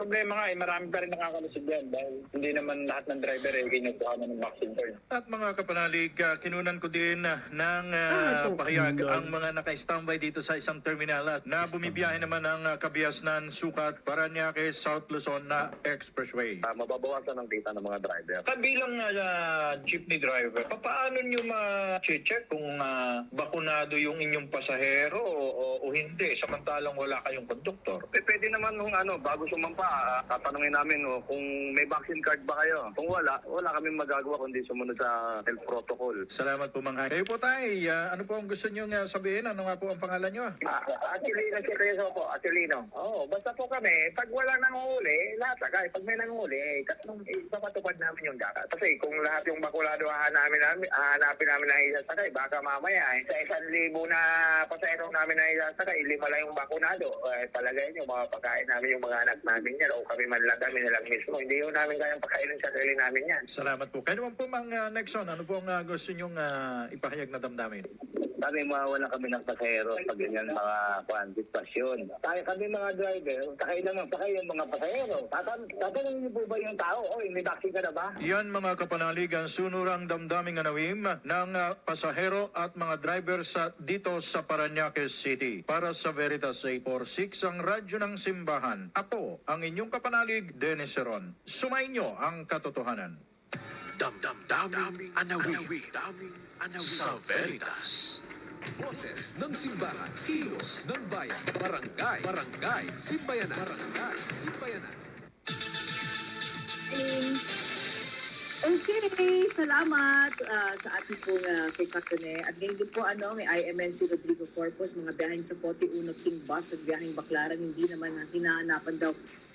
problema nga marami pa rin nakakalusog yan dahil hindi naman lahat ng driver ginukuha na ng vaccine card. At mga kapanalig, kinunan ko din ng pahayag ang mga naka-standby dito sa isang terminal at na bumibiyahe naman ng Kabiasnan, Sukat, Paranaque, South Luzon na Expressway. Mababawasan ang data ng mga driver. Kabilang jeepney driver, paano nyo ma-check kung bakunado yung inyong pasahero o hindi, samantalang wala kayong konduktor? Pwede naman nung bago sumampa, tatanungin namin kung may vaccine card ba kayo. Kung wala kami magagawa kundi sumunod sa health protocol. Salamat po mga. Kayo po tayo, ano po ang gusto nyo sabihin? Ano nga po ang pangalan nyo? Actually, nagsipreso po, Atilino. Basta po kami, pag wala nanguhuli, lahat agay. Pag may nanguhuli, ipapatupad namin yung data. Kasi kung lahat yung bakulado hanapin namin na isasakay, baka mamaya, sa 1,000 na pasahero namin na isasakay, 5 lang yung bakunado. Palagay nyo, mga pagkain namin yung mga anak namin yan, o kami man lang kami nalang mismo. Hindi yung namin kayang pakainin sa sarili namin yan. Salamat po. Kayo naman po, Mang Nexon, ano po ang gusto nyong ipahayag na damdamin? Kami mawawala kami ng pasahero pag ganyan mga diskusyon. Kami mga driver, sakay yung mga pasahero. Tatanungin niyo po ba yung tao? May vaccine ka na ba? Yan mga kapanalig ang sunurang damdaming anawim ng pasahero at mga driver dito sa Paranaque City. Para sa Veritas 846 ang Radyo ng Simbahan. Ako, ang inyong kapanalig, Dennis Seron. Sumayin nyo ang katotohanan. Daming anawin sa Veritas. Boses ng simbahan, kilos ng bayan, Barangay Simbayanan. Okay, salamat sa ating pong kay Katone. At ngayon din po may IMNC Rodrigo Corpus, mga biyaheng sa 41 King Bus at biyaheng Baclaran, hindi naman hinahanapan daw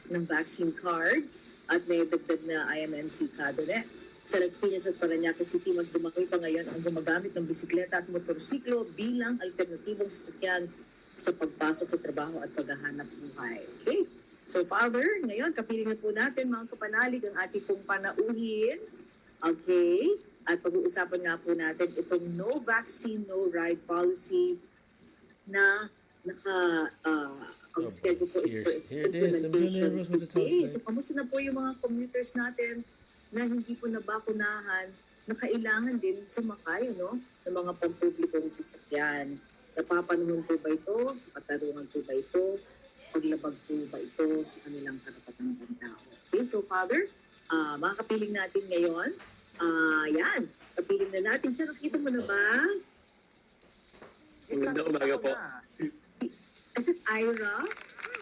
ng vaccine card at may dagdag na IMNC Katone. Sa Las Piñas at Paranaque City, mas dumaki pa ngayon ang gumagamit ng bisikleta at motorsiklo bilang alternatibong sasakyan sa pagpasok sa trabaho at paghahanap buhay. Okay? So, Father, ngayon, kapiling na po natin mga kapanalig ang ating pong panauhin. Okay? At pag-uusapan nga po natin itong no vaccine, no ride policy na ang schedule po is for implementation. Okay, so kamusta na po yung mga commuters natin na hindi po nabakunahan, na kailangan din sumakay ng mga pampublikong sasakyan. Napapanahon po ba ito? Patarungan po ba ito? Paglabag po ba ito sa kanilang karapatang pantao? Okay, so Father, mga kapiling natin ngayon, yan, kapiling na natin siya. Nakita mo na ba? Magandang umaga po. Is it Ira?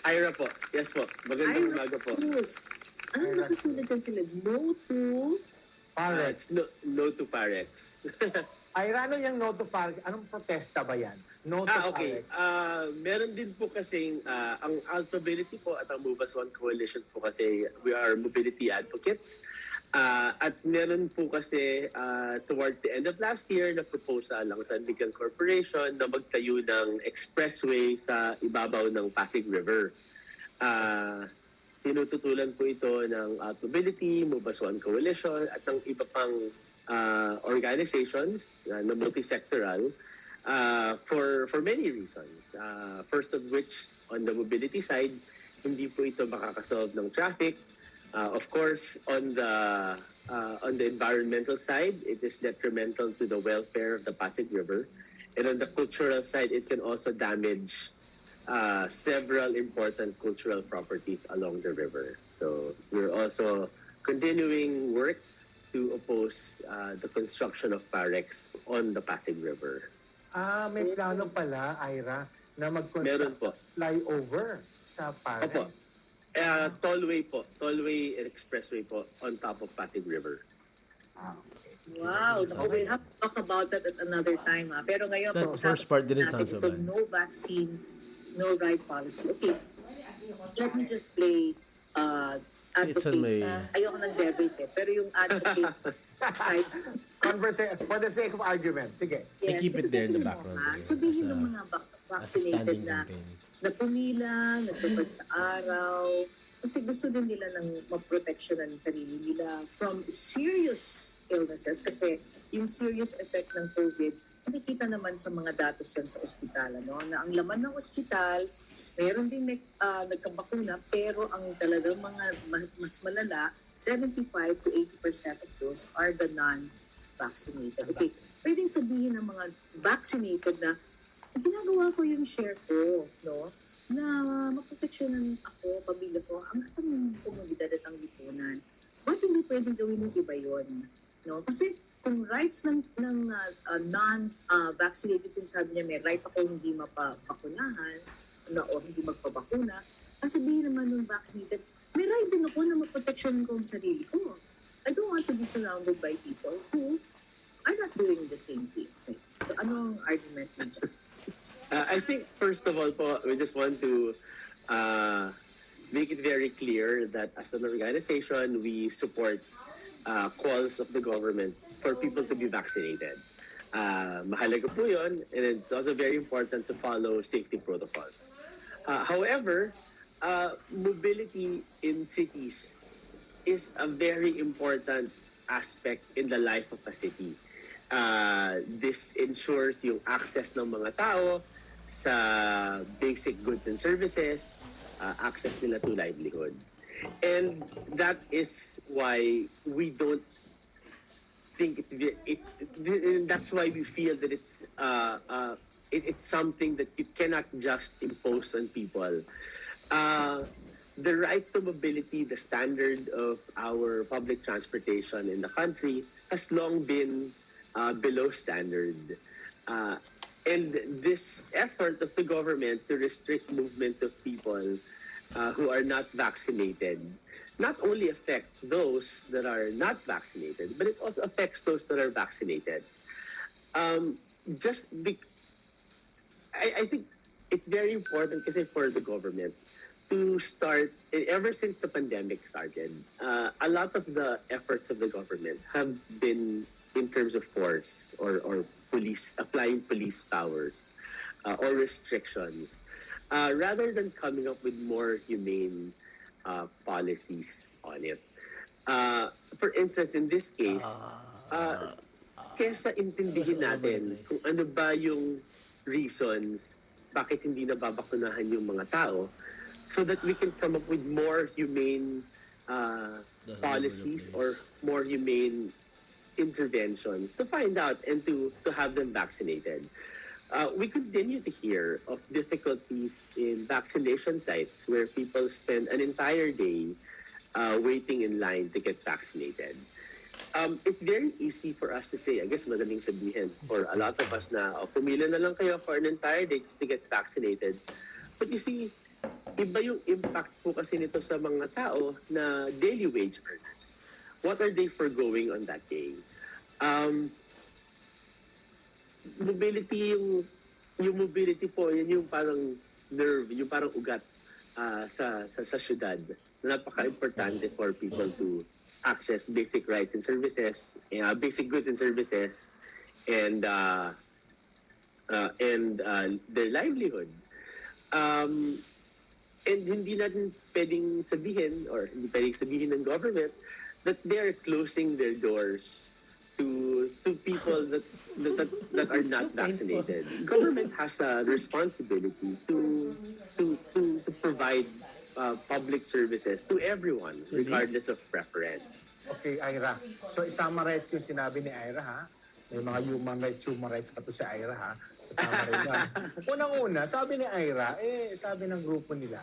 Ira po. Yes po. Magandang umaga po. Cruz. Ano nakasulat dyan sila? No to Parex. No to Parex. Ira, ano yung no to Parex? Anong protesta ba yan? No to Okay. Parex. Meron din po kasing ang AltMobility po at ang Move as One Coalition po kasi we are mobility advocates. At meron po kasi towards the end of last year na proposal ng Sandigan Corporation na magtayo ng expressway sa ibabaw ng Pasig River. Tinututulan po ito ng AltMobility, Move as One Coalition at ng iba pang organizations na multi-sectoral for many reasons. First of which, on the mobility side, hindi po ito makakasolve ng traffic. Of course, on the environmental side, it is detrimental to the welfare of the Pasig River. And on the cultural side, it can also damage several important cultural properties along the river. So we're also continuing work to oppose the construction of Parex on the Pasig River. May plano pala, Ira, na Meron mag-construct po. flyover sa Parex. Opo. Tollway and expressway po on top of Pasig River. Wow, we'll have to talk about that at another time. Pero ngayon, That first part didn't sound so itong bad. no vaccine, no ride policy. Okay, let me just play It's on advocate. my- Ayoko ng devils pero yung advocate side. For the sake of argument. Sige. I keep it kasi there in the sabihin background mo, again, sabihin as a- ng mga as a vaccinated standing na campaign. pumila, nagtupad sa araw, kasi gusto din nila ng maproteksyonan ng sarili nila from serious illnesses kasi yung serious effect ng COVID, nakikita naman sa mga datos yan sa ospital, na ang laman ng ospital Meron din nagkabakuna, pero ang talagang mga mas malala, 75 to 80% of those are the non-vaccinated. Okay, pwedeng sabihin ng mga vaccinated na ginagawa ko yung share ko, no? Na maproteksyonan ako, pamilya ko, ang komunidad at ang lipunan. Bakit hindi pwedeng gawin yung iba yun? No? Kasi kung rights ng non-vaccinated, sinasabi niya may right ako hindi mapabakunahan, o hindi magpabakuna, sasabihin naman ng vaccinated, may right din ako na maproteksyonan ko ang sarili ko. I don't want to be surrounded by people who are not doing the same thing. So, ano ang argument mo dyan? I think, first of all po, we just want to make it very clear that as an organization, we support calls of the government for people to be vaccinated. Mahalaga po yun, and it's also very important to follow safety protocols. However, mobility in cities is a very important aspect in the life of a city. This ensures yung access ng mga tao sa basic goods and services, access nila to livelihood. And that is why we don't think that's why we feel that it's something that you cannot just impose on people. The right to mobility, the standard of our public transportation in the country has long been below standard. And this effort of the government to restrict movement of people who are not vaccinated not only affects those that are not vaccinated, but it also affects those that are vaccinated. I think it's very important kasi for the government to start, ever since the pandemic started, a lot of the efforts of the government have been in terms of force or police, applying police powers or restrictions, rather than coming up with more humane policies on it. For instance, in this case, kesa intindihin natin kung ano ba yung reasons bakit hindi nababakunahan yung mga tao, so that we can come up with more humane policies or more humane interventions to find out and to have them vaccinated. We continue to hear of difficulties in vaccination sites where people spend an entire day waiting in line to get vaccinated. It's very easy for us to say, I guess madaling sabihin for a lot of us na, pumila na lang kayo for an entire day just to get vaccinated. But you see, iba yung impact po kasi nito sa mga tao na daily wage earners. What are they forgoing on that day? Mobility, yung mobility po, yun yung parang nerve, yung parang ugat sa syudad. Napaka-importante for people to access basic rights and services, basic goods and services, and their livelihood. And hindi natin pwedeng sabihin, or hindi pwedeng sabihin ng government, that they are closing their doors to people that are not vaccinated. Government has a responsibility to provide public services to everyone, regardless of preference. Okay, Ira. So, i-summarize yung sinabi ni Ira, ha? May mga human rights pa to si Ira, ha? Tama rin yan. Unang-una, sabi ni Ira, sabi ng grupo nila,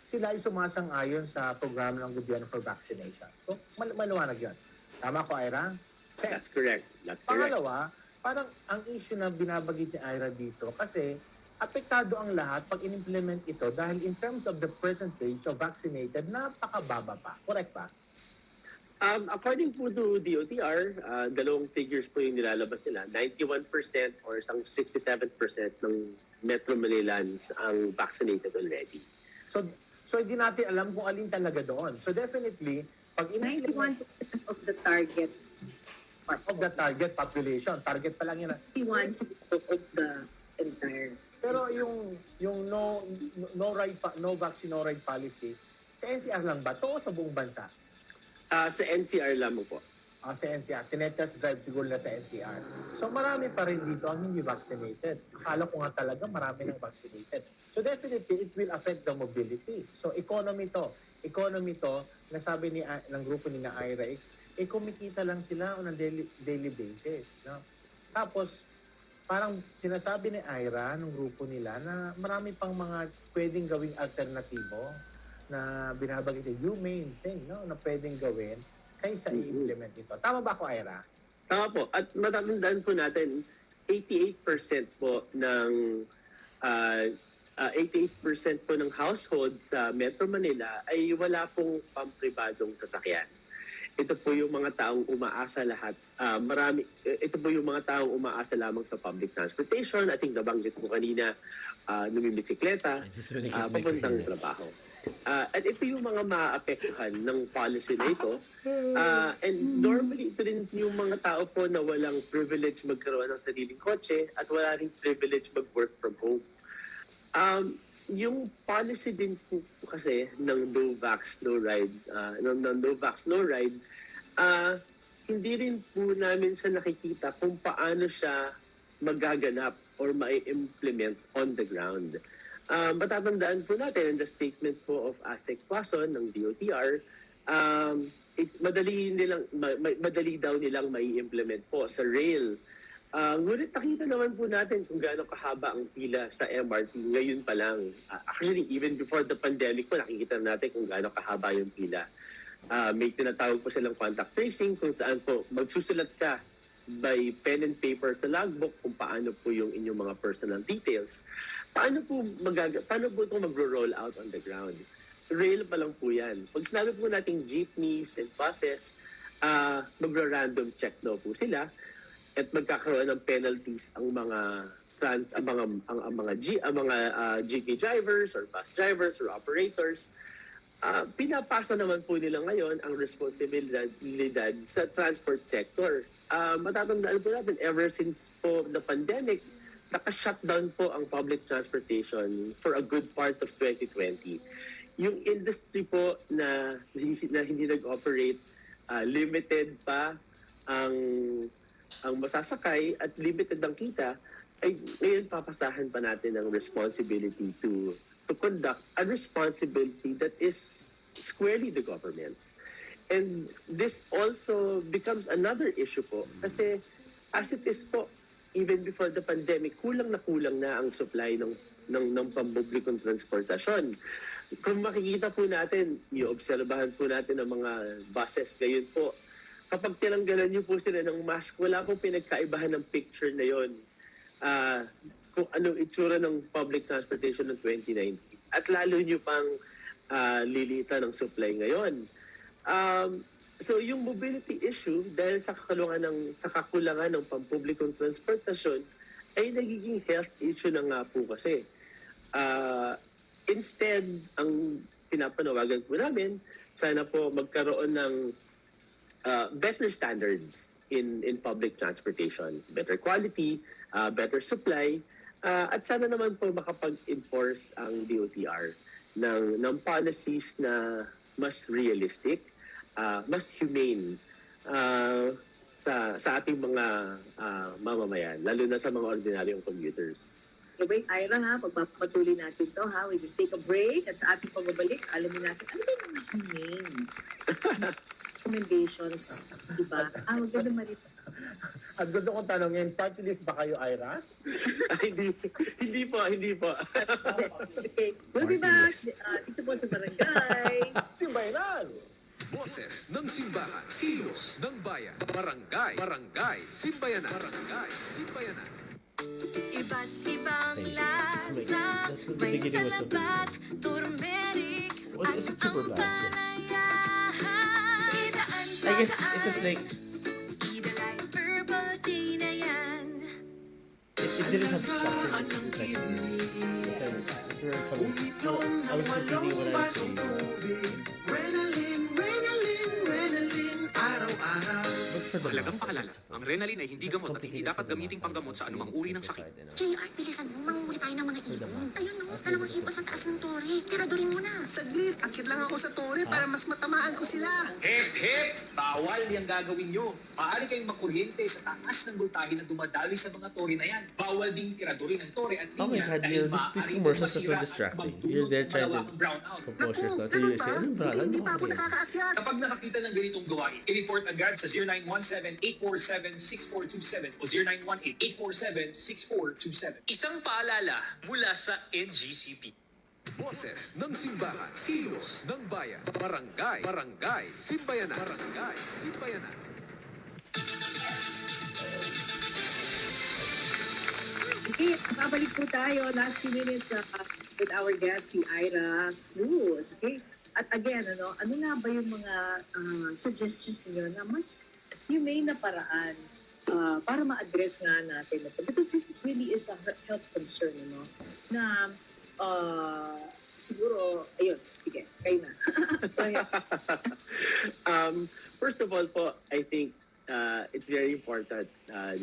sila ay sumasang-ayon sa programa ng gobyerno for vaccination. So, maliwanag yun. Tama ko, Ira? That's correct. That's correct. Pangalawa, parang ang issue na binabagit ni Ira dito, kasi apektado ang lahat pag in-implement ito dahil in terms of the percentage of vaccinated, napakababa pa. Correct ba? According po to DOTR, dalawang figures po yung nilalabas nila. 91% or isang 67% ng Metro Manilans ang vaccinated already. So hindi natin alam kung alin talaga doon. So definitely, pag 91% of the target population, target pa lang yun. 91% of the entire. Pero yung no vaccine, no right policy, sa NCR lang ba to o sa buong bansa? Sa NCR lamang po. sa NCR. Tinetest drive siguro na sa NCR. So marami pa rin dito ang hindi vaccinated. Akala ko nga talaga marami nang vaccinated. So definitely, it will affect the mobility. So economy to. Economy to, nasabi ng grupo ni na Ira, kumikita lang sila on a daily basis. No? Tapos, parang sinasabi ni Ira, ng grupo nila, na marami pang mga pwedeng gawing alternatibo na binabagay humane thing, no? Na pwedeng gawin kaysa i-implement ito. Tama ba ako, Ira? Tama po. At matatandaan po natin, 88% po ng 88% po ng households sa Metro Manila ay wala pong pampribadong sasakyan. Ito po yung mga taong umaasa lahat. Ito po yung mga taong umaasa lamang sa public transportation. I think nabanggit ko kanina, numibisikleta, papuntang trabaho. At ito yung mga maaapektuhan ng policy na ito. And normally, ito rin yung mga tao po na walang privilege magkaroon ng sariling kotse at wala rin privilege mag-work from home. Yung policy din po kasi ng no vax, no ride, hindi rin po namin siya nakikita kung paano siya magaganap or mai-implement on the ground. Matatandaan po natin in the statement po of ASEC Quason ng DOTR, madali daw nilang mai-implement po sa rail. Ngunit nakita naman po natin kung gaano kahaba ang pila sa MRT ngayon pa lang. Actually, even before the pandemic po, nakikita natin kung gaano kahaba yung pila. May tinatawag po silang contact tracing kung saan po magsusulat ka by pen and paper sa logbook kung paano po yung inyong mga personal details. Paano po ito magro-roll out on the ground? Rail pa lang po yan. Pag sinabi po natin jeepneys and buses, magro-random check daw po sila at magkakaroon ng penalties ang mga jeepney drivers or bus drivers or operators. Pinapasa naman po nila ngayon ang responsibilidad sa transport sector. Matatandaan po natin, ever since po the pandemic, naka-shutdown po ang public transportation for a good part of 2020. Yung industry po na hindi nag-operate, limited pa ang masasakay at limited ang kita, ay ngayon papasahan pa natin ang responsibility to conduct a responsibility that is squarely the government's. And this also becomes another issue po kasi as it is po, even before the pandemic, kulang na ang supply ng pampublikong transportasyon. Kung makikita po natin, iobserbahan po natin ang mga buses ngayon po, kapag tinanggalan niyo po sila ng mask, wala pong pinagkaibahan ng picture na yon. Kung anong itsura ng public transportation ng 2019. At lalo niyo pang lilitan ng supply ngayon. So yung mobility issue, dahil sa kakulangan ng pampublikong transportasyon, ay nagiging health issue na nga po kasi. Instead, ang pinapanawagan po namin, sana po magkaroon ng better standards in public transportation. Better quality, better supply, at sana naman po makapag-enforce ang DOTR ng policies na mas realistic, mas humane sa ating mga mamamayan, lalo na sa mga ordinaryong commuters. Okay, Ira ha, pagpapatuloy natin to ha. We just take a break at sa ating pagbabalik, alamin natin, ano ba yung mga humane recommendations, di ba? Maganda marito. At gusto kong tanongin, party list ba kayo, Ira? Hindi po. Okay, we'll be back dito po sa Barangay Simbayanan! Boses ng simbahan, kilos ng bayan, barangay, Simbayanan, barangay, Simbayanan. Iba't ibang lasa, may beginning was so salabat, turmeric, at Is it super ang bad? Yeah. palayahan. Idaan sa I guess it was like Idalay herbal tea na yan. it didn't have structure just like that's where it coming from. I was repeating what I was saying. But for for the Mahalagang masses, paalala, I suppose. ang Renalin ay hindi It's gamot at hindi complicated dapat for the gamiting masses, panggamot sa it's anumang really uri ng sakit. simplified enough. JR, bilisan mo. Manguhuli tayo ng mga For the ibon. masses. Ayun no, Mas dalawang able to ibon sa taas simplify. ng tore. Tiradurin mo na. Saglit, akit lang ako sa tore para mas matamaan ko sila. Hep, hep! Bawal yung gagawin nyo. Maaari kayong makuryente sa taas ng voltahe na dumadaloy sa mga tore na yan. Bawal ding tiradurin ng tore at Oh my linya God, dahil you know, these maaaring commercials are so masira at distracting. magdulot You're there ng trying to malawakang brownout. compose your thoughts. So ganun you're ba? saying, anong bra? Hindi Ano pa ako ba? nakakaakyat. Kapag nakakita ng ganitong gawain, i-report agad sa 0917-847-6427 o 0918-847-6427. Isang paalala mula sa NGCP. Boses ng simbahan, kilos ng bayan, barangay Simbayanan, barangay Simbayanan. Okay, babalik po tayo last few minutes with our guest, si Ira Cruz. Okay? At again, ano nga ba yung mga suggestions niyo na mas humane na paraan para ma-address nga natin ito? Because this is really is a health concern, na siguro, ayun, sige, kayo na. First of all po, I think it's very important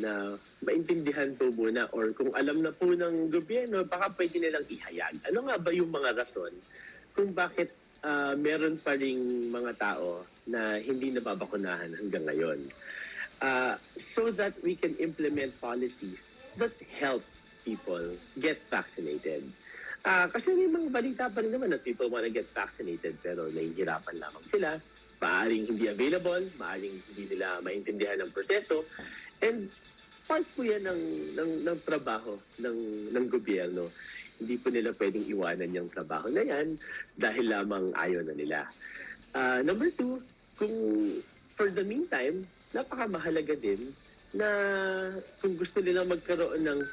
na maintindihan po muna or kung alam na po ng gobyerno, baka pwede nilang ihayag. Ano nga ba yung mga rason kung bakit meron pa ring mga tao na hindi nababakunahan hanggang ngayon? So that we can implement policies that help people get vaccinated. Kasi may mga balita pa rin naman na people wanna get vaccinated pero nahihirapan lamang sila. Maaring hindi available, maaring hindi nila maintindihan ang proseso. And part po yan ng trabaho ng gobyerno. Hindi po nila pwedeng iwanan yung trabaho na yan dahil lamang ayaw na nila. Number two, kung for the meantime, napakamahalaga din na kung gusto nilang magkaroon ng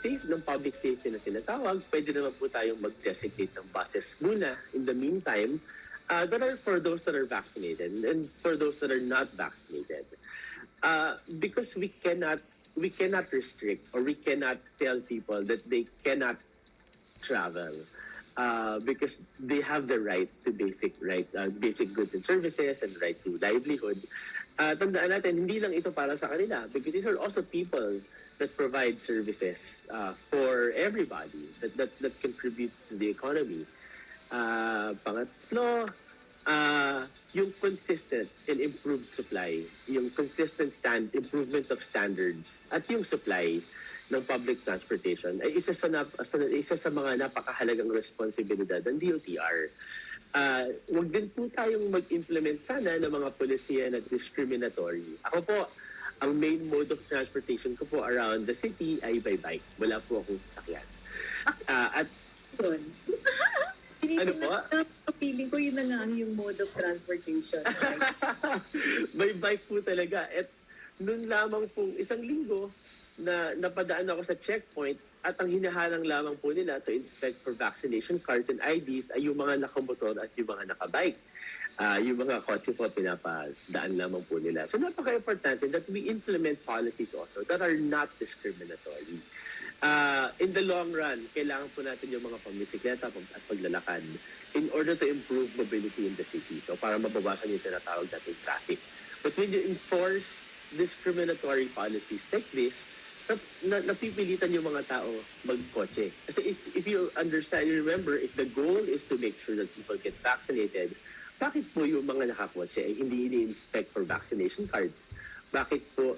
public safety na tinatawag, pwede naman po tayong mag-designate ng buses muna in the meantime that are for those that are vaccinated and for those that are not vaccinated. Because we cannot restrict or we cannot tell people that they cannot travel because they have the right to basic goods and services and right to livelihood. Tandaan natin, hindi lang ito para sa kanila because these are also people that provide services for everybody that contributes to the economy. Pangatlo, yung consistent and improved supply, yung consistent improvement of standards at yung supply ng public transportation ay isa sa mga napakahalagang responsibilidad ng DOTR. Huwag din po tayong mag-implement sana ng mga polisiya na discriminatory. Ako po, ang main mode of transportation ko po around the city ay by bike. Wala po akong sasakyan. At Yun. Ano po? Feeling ko yun na nga yung mode of transportation. by bike po talaga. At noon lamang pong isang linggo na napadaan ako sa checkpoint at ang hinaharang lamang po nila to inspect for vaccination cards and IDs ay yung mga nakamotor at yung mga nakabike. Yung mga kotse po pinapadaan lamang po nila. So napaka-importante that we implement policies also that are not discriminatory. In the long run, kailangan po natin yung mga pamisikleta at paglalakad in order to improve mobility in the city. So para mabawasan yung tinatawag natin traffic. But when you enforce discriminatory policies like this, napipilitan yung mga tao magkotse. Kasi if you understand, you remember, if the goal is to make sure that people get vaccinated, bakit po yung mga nakakotse ay hindi ini-inspect for vaccination cards? Bakit po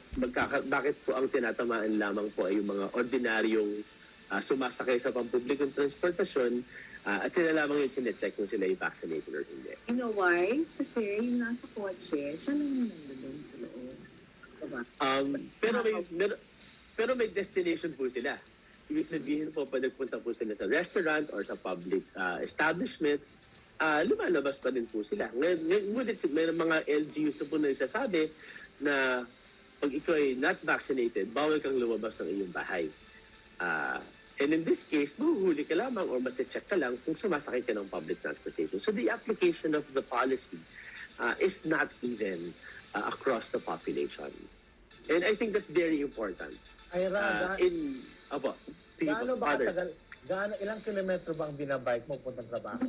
ang tinatamaan lamang po ay yung mga ordinaryong sumasakay sa pampublikong transportasyon at sila lamang yung sinecheck kung sila ay vaccinated or hindi? You know why? Kasi yung nasa kotse, siya lang yung nandun sa loob. Diba? Pero may destination po sila. Ibig sabihin po, pag nagpunta po sila sa restaurant or sa public establishments, lumalabas pa din po sila. Ngunit may mga LGUs na po na nagsasabi na pag ikaw ay not vaccinated, bawal kang lumabas ng iyong bahay. And in this case, mahuhuli ka lamang or mati-check ka lang kung sumasakay ka ng public transportation. So the application of the policy is not even across the population. And I think that's very important. Ira, Gaano ba katagal? Ilang kilometro ba ang binabike mo puntang trabaho?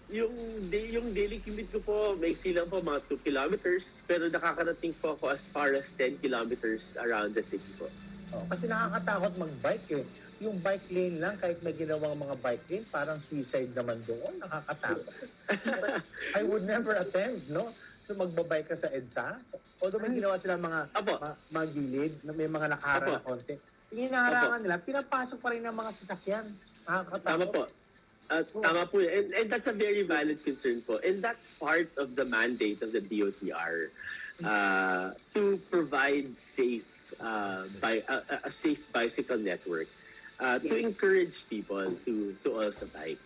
yung daily commute ko po, maiksi lang po, mga 2 kilometers. Pero nakakarating po ako as far as 10 kilometers around the city po. Oh, kasi nakakatakot mag-bike eh. Yung bike lane lang, kahit may ginawang mga bike lane, parang suicide naman doon. Nakakatakot. I would never attempt, no? So magbabike ka sa EDSA. Although may ginawa sila mga gilid, may mga nakaharang na konti. Yung hinaharangan nila, pinapasok pa rin ng mga sasakyan. Nakakatakot. Tama po. Tama po. And that's a very valid concern po. And that's part of the mandate of the DOTR to provide a safe bicycle network, to encourage people to also bike.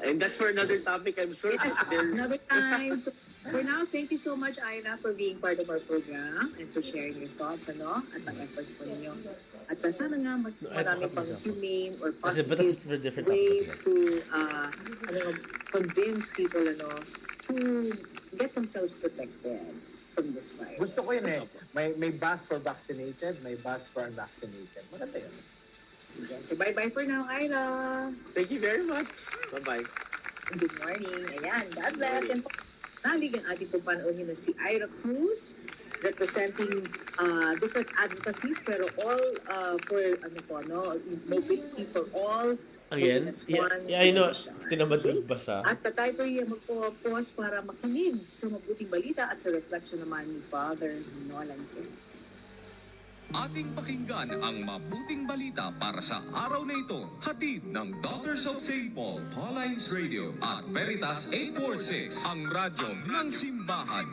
And that's for another topic, I'm sure. Yes, another time. So, for now, thank you so much, Ira, for being part of our program and for sharing your thoughts, at ang efforts po ninyo. At sana nga, mas marami pang humane or positive ways to convince people, to get themselves protected from this virus. Gusto ko yun eh. May bus for vaccinated, may bus for unvaccinated. Maganda yun. Sige. So, bye-bye for now, Ira. Thank you very much. Bye-bye. Good morning. Ayan, God bless. And nalig ang ating pagpanoorin na si Ira Cruz, representing different advocacies, pero all for, mobility for all. Again? Yeah, I know. Tinamad magbasa. At tayo po yung magpo-pause para makinig sa mabuting balita at sa reflection naman ni Father Nolan King. Ating pakinggan ang mabuting balita para sa araw na ito. Hatid ng Daughters of St. Paul, Paulines Radio at Veritas 846, ang radyo ng simbahan.